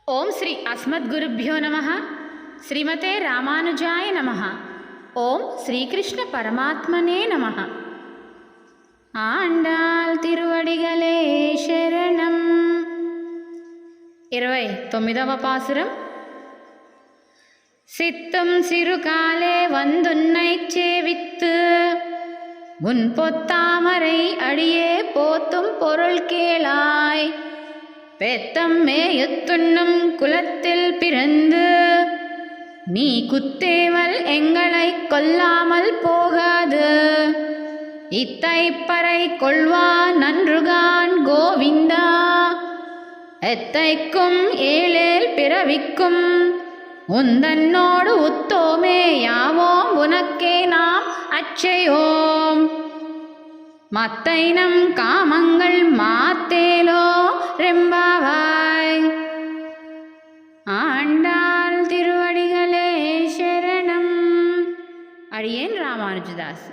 ஓம் ஸ்ரீ அஸ்மத்குருப்யோ நமः. ஸ்ரீமதே ராமானுஜாய நமः. ஓம் ஸ்ரீகிருஷ்ண பரமாத்மனே நமः. ஆண்டாள் திருவடிகளே சரணம். 29వ பாசுரம். சித்தும் சிறுகாலே வந்துன்னைச் சேவித்து உன் பொத்தாமரை அடியே போத்தும் பொருள் கேளாய். பெத்தம் மேயுத்துண்ணும் குலத்தில் பிறந்து நீ குத்தேவல் எங்களை கொல்லாமல் போகாது. இத்தைப்பறை கொள்வான் நன்றுகான் கோவிந்தா. எத்தைக்கும் ஏழேல் பிறவிக்கும் உந்தன்னோடு உத்தோமே யாவோம் உனக்கே நாம் அச்சையோம். மத்தைனம் காமங்கள் மாத்தேலோ ரெம்பாவாய். ஆண்டாள் திருவடிகளே சரணம். அடியேன் ராமானுஜதாஸ்.